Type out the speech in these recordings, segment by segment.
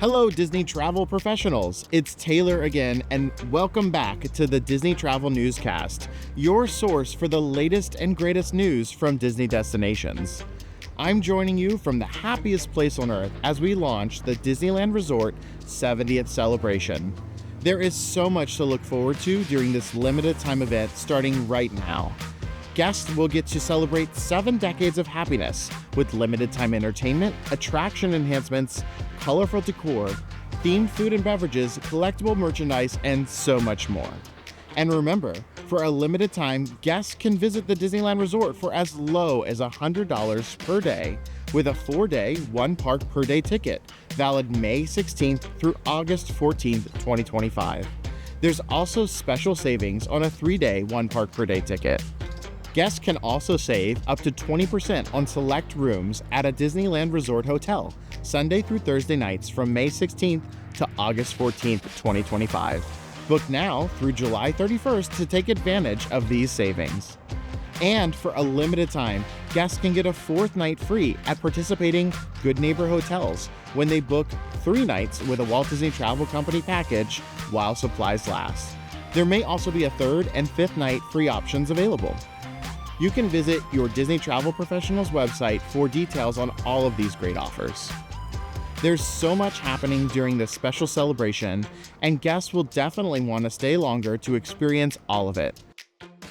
Hello, Disney travel professionals. It's Taylor again, and welcome back to the Disney Travel Newscast, your source for the latest and greatest news from Disney destinations. I'm joining you from the happiest place on earth as we launch the Disneyland Resort 70th celebration. There is so much to look forward to during this limited time event starting right now. Guests will get to celebrate 7 decades of happiness with limited time entertainment, attraction enhancements, colorful decor, themed food and beverages, collectible merchandise, and so much more. And remember, for a limited time, guests can visit the Disneyland Resort for as low as $100 per day with a 4-day, 1 park per day ticket, valid May 16th through August 14th, 2025. There's also special savings on a 3-day, 1 park per day ticket. Guests can also save up to 20% on select rooms at a Disneyland Resort hotel, Sunday through Thursday nights from May 16th to August 14th, 2025. Book now through July 31st to take advantage of these savings. And for a limited time, guests can get a 4th night free at participating Good Neighbor hotels when they book 3 nights with a Walt Disney Travel Company package while supplies last. There may also be a 3rd and 5th night free options available. You can visit your Disney Travel Professionals website for details on all of these great offers. There's so much happening during this special celebration, and guests will definitely want to stay longer to experience all of it.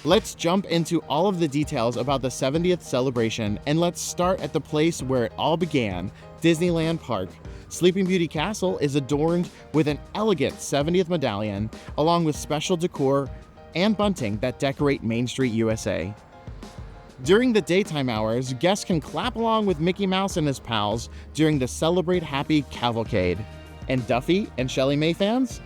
Let's jump into all of the details about the 70th celebration, and let's start at the place where it all began, Disneyland Park. Sleeping Beauty Castle is adorned with an elegant 70th medallion, along with special decor and bunting that decorate Main Street, USA. During the daytime hours, guests can clap along with Mickey Mouse and his pals during the Celebrate Happy Cavalcade. And Duffy and Shelley May fans?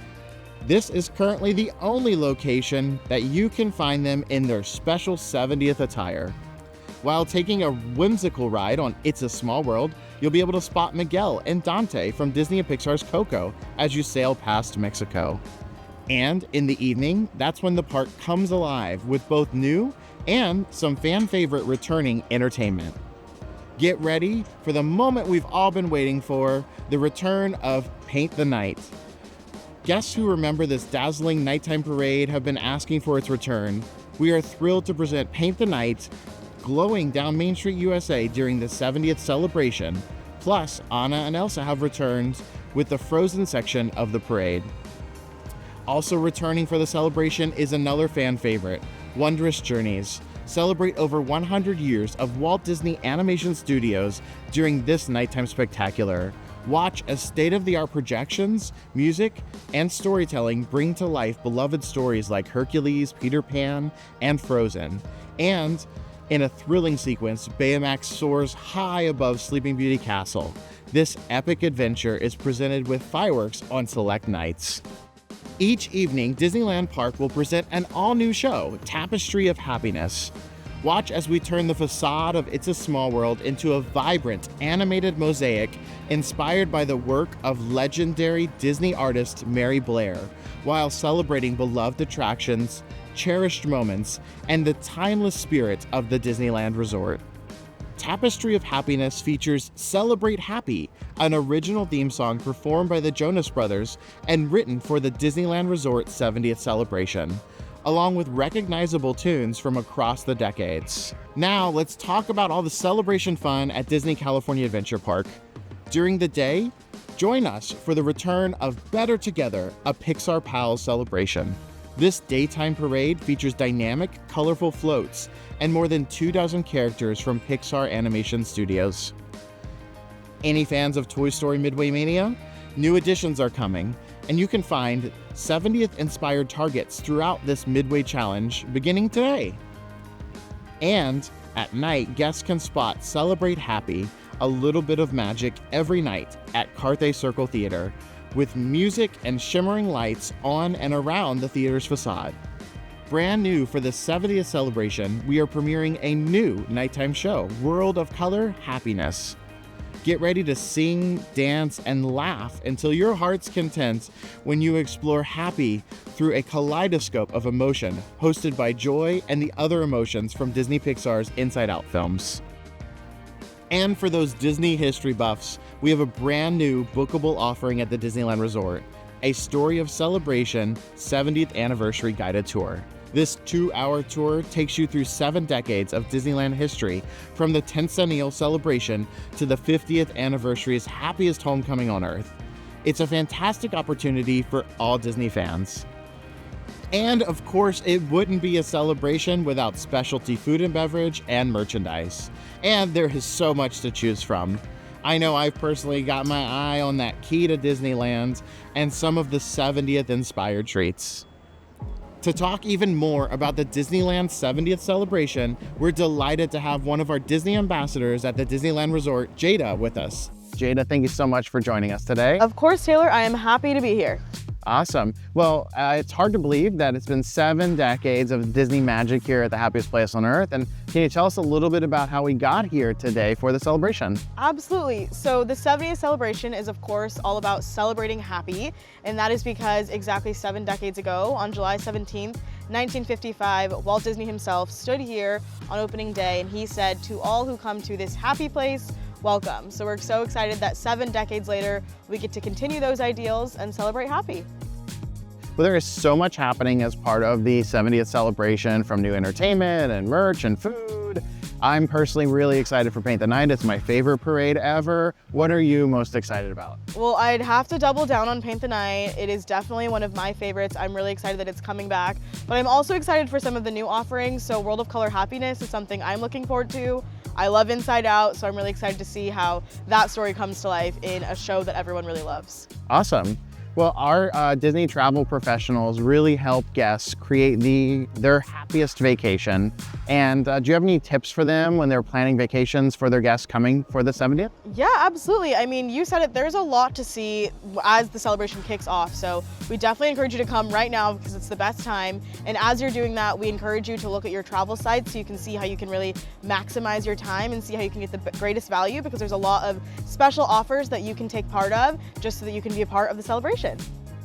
This is currently the only location that you can find them in their special 70th attire. While taking a whimsical ride on It's a Small World, you'll be able to spot Miguel and Dante from Disney and Pixar's Coco as you sail past Mexico. And in the evening, that's when the park comes alive with both new and some fan favorite returning entertainment. Get ready for the moment we've all been waiting for, the return of Paint the Night. Guests who remember this dazzling nighttime parade have been asking for its return. We are thrilled to present Paint the Night glowing down Main Street, USA during the 70th celebration. Plus, Anna and Elsa have returned with the Frozen section of the parade. Also returning for the celebration is another fan favorite, Wondrous Journeys. Celebrate over 100 years of Walt Disney Animation Studios during this nighttime spectacular. Watch as state-of-the-art projections, music, and storytelling bring to life beloved stories like Hercules, Peter Pan, and Frozen. And in a thrilling sequence, Baymax soars high above Sleeping Beauty Castle. This epic adventure is presented with fireworks on select nights. Each evening, Disneyland Park will present an all-new show, Tapestry of Happiness. Watch as we turn the facade of It's a Small World into a vibrant, animated mosaic inspired by the work of legendary Disney artist Mary Blair, while celebrating beloved attractions, cherished moments, and the timeless spirit of the Disneyland Resort. Tapestry of Happiness features Celebrate Happy, an original theme song performed by the Jonas Brothers and written for the Disneyland Resort 70th celebration, along with recognizable tunes from across the decades. Now, let's talk about all the celebration fun at Disney California Adventure Park. During the day, join us for the return of Better Together, a Pixar Pals celebration. This daytime parade features dynamic, colorful floats and more than 24 characters from Pixar Animation Studios. Any fans of Toy Story Midway Mania? New additions are coming, and you can find 70th inspired targets throughout this Midway Challenge beginning today. And at night, guests can spot Celebrate Happy, a little bit of magic every night at Carthay Circle Theater, with music and shimmering lights on and around the theater's facade. Brand new for the 70th celebration, we are premiering a new nighttime show, World of Color Happiness. Get ready to sing, dance, and laugh until your heart's content when you explore happy through a kaleidoscope of emotion, hosted by Joy and the other emotions from Disney Pixar's Inside Out films. And for those Disney history buffs, we have a brand new bookable offering at the Disneyland Resort, a Story of Celebration 70th Anniversary Guided Tour. This 2-hour tour takes you through 7 decades of Disneyland history, from the 10th centennial celebration to the 50th anniversary's happiest homecoming on Earth. It's a fantastic opportunity for all Disney fans. And of course, it wouldn't be a celebration without specialty food and beverage and merchandise. And there is so much to choose from. I know I've personally got my eye on that key to Disneyland and some of the 70th inspired treats. To talk even more about the Disneyland 70th celebration, we're delighted to have one of our Disney ambassadors at the Disneyland Resort, Jada, with us. Jada, thank you so much for joining us today. Of course, Taylor, I am happy to be here. Awesome. Well, it's hard to believe that it's been 7 decades of Disney magic here at the happiest place on Earth. And can you tell us a little bit about how we got here today for the celebration? Absolutely. So the 70th celebration is, of course, all about celebrating happy. And that is because exactly 7 decades ago, on July 17th, 1955, Walt Disney himself stood here on opening day and he said, "To all who come to this happy place, welcome." So we're so excited that 7 decades later, we get to continue those ideals and celebrate happy. Well, there is so much happening as part of the 70th celebration, from new entertainment and merch and food. I'm personally really excited for Paint the Night. It's my favorite parade ever. What are you most excited about? Well, I'd have to double down on Paint the Night. It is definitely one of my favorites. I'm really excited that it's coming back, but I'm also excited for some of the new offerings. So World of Color Happiness is something I'm looking forward to. I love Inside Out, so I'm really excited to see how that story comes to life in a show that everyone really loves. Awesome. Well, our Disney travel professionals really help guests create their happiest vacation. And do you have any tips for them when they're planning vacations for their guests coming for the 70th? Yeah, absolutely. I mean, you said it, there's a lot to see as the celebration kicks off. So we definitely encourage you to come right now because it's the best time. And as you're doing that, we encourage you to look at your travel sites so you can see how you can really maximize your time and see how you can get the greatest value, because there's a lot of special offers that you can take part of just so that you can be a part of the celebration.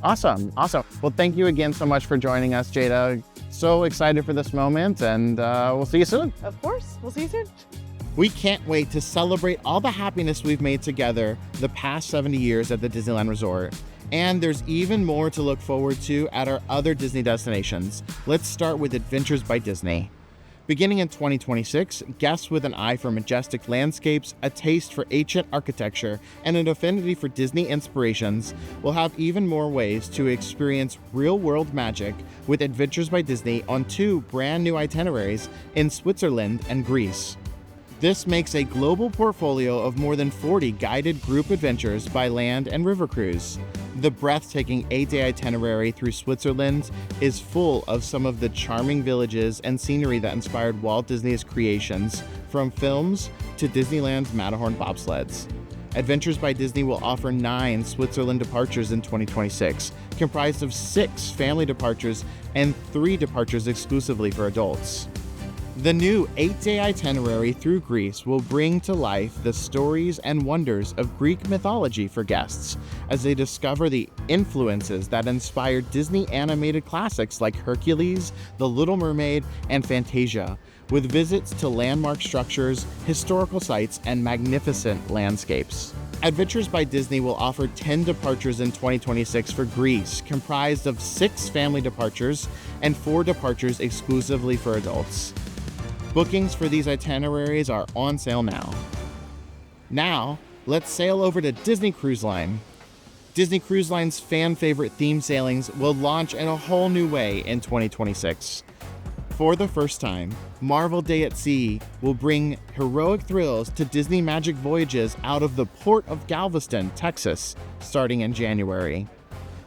Awesome. Well, thank you again so much for joining us, Jada. So excited for this moment, and we'll see you soon. Of course. We'll see you soon. We can't wait to celebrate all the happiness we've made together the past 70 years at the Disneyland Resort. And there's even more to look forward to at our other Disney destinations. Let's start with Adventures by Disney. Beginning in 2026, guests with an eye for majestic landscapes, a taste for ancient architecture, and an affinity for Disney inspirations will have even more ways to experience real-world magic with Adventures by Disney on 2 brand new itineraries in Switzerland and Greece. This makes a global portfolio of more than 40 guided group adventures by land and river cruise. The breathtaking 8-day itinerary through Switzerland is full of some of the charming villages and scenery that inspired Walt Disney's creations, from films to Disneyland's Matterhorn bobsleds. Adventures by Disney will offer 9 Switzerland departures in 2026, comprised of 6 family departures and 3 departures exclusively for adults. The new 8-day itinerary through Greece will bring to life the stories and wonders of Greek mythology for guests as they discover the influences that inspired Disney animated classics like Hercules, The Little Mermaid, and Fantasia, with visits to landmark structures, historical sites, and magnificent landscapes. Adventures by Disney will offer 10 departures in 2026 for Greece, comprised of 6 family departures and 4 departures exclusively for adults. Bookings for these itineraries are on sale now. Now, let's sail over to Disney Cruise Line. Disney Cruise Line's fan-favorite theme sailings will launch in a whole new way in 2026. For the first time, Marvel Day at Sea will bring heroic thrills to Disney Magic voyages out of the port of Galveston, Texas, starting in January.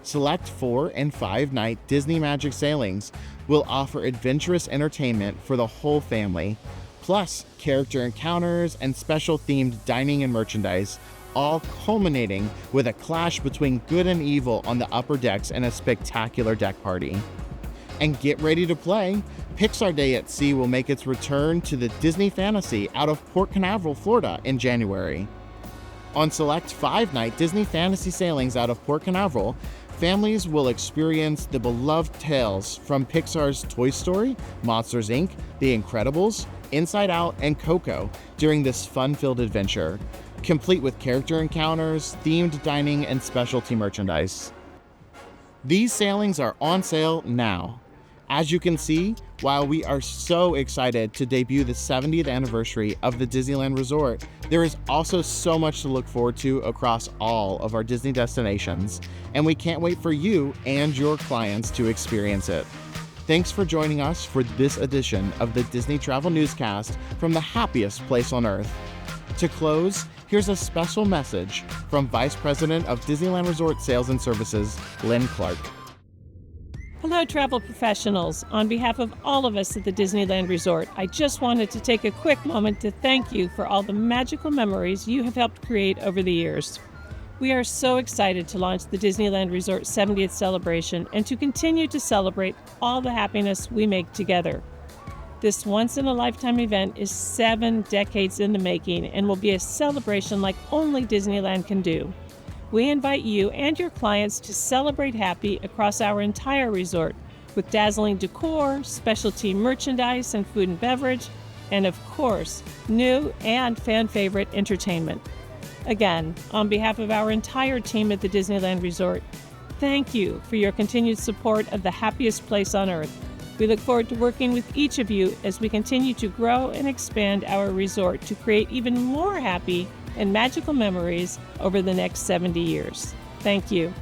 Select 4- and 5-night Disney Magic sailings will offer adventurous entertainment for the whole family, plus character encounters and special themed dining and merchandise, all culminating with a clash between good and evil on the upper decks and a spectacular deck party. And get ready to play! Pixar Day at Sea will make its return to the Disney Fantasy out of Port Canaveral, Florida in January. On select 5-night Disney Fantasy sailings out of Port Canaveral, families will experience the beloved tales from Pixar's Toy Story, Monsters, Inc., The Incredibles, Inside Out, and Coco during this fun-filled adventure. complete with character encounters, themed dining, and specialty merchandise. These sailings are on sale now. As you can see, while we are so excited to debut the 70th anniversary of the Disneyland Resort, there is also so much to look forward to across all of our Disney destinations, and we can't wait for you and your clients to experience it. Thanks for joining us for this edition of the Disney Travel Newscast from the happiest place on earth. To close, here's a special message from Vice President of Disneyland Resort Sales and Services, Lynn Clark. Hello, travel professionals. On behalf of all of us at the Disneyland Resort, I just wanted to take a quick moment to thank you for all the magical memories you have helped create over the years. We are so excited to launch the Disneyland Resort 70th celebration and to continue to celebrate all the happiness we make together. This once-in-a-lifetime event is 7 decades in the making and will be a celebration like only Disneyland can do. We invite you and your clients to celebrate happy across our entire resort with dazzling decor, specialty merchandise and food and beverage, and of course, new and fan-favorite entertainment. Again, on behalf of our entire team at the Disneyland Resort, thank you for your continued support of the happiest place on earth. We look forward to working with each of you as we continue to grow and expand our resort to create even more happy and magical memories over the next 70 years. Thank you.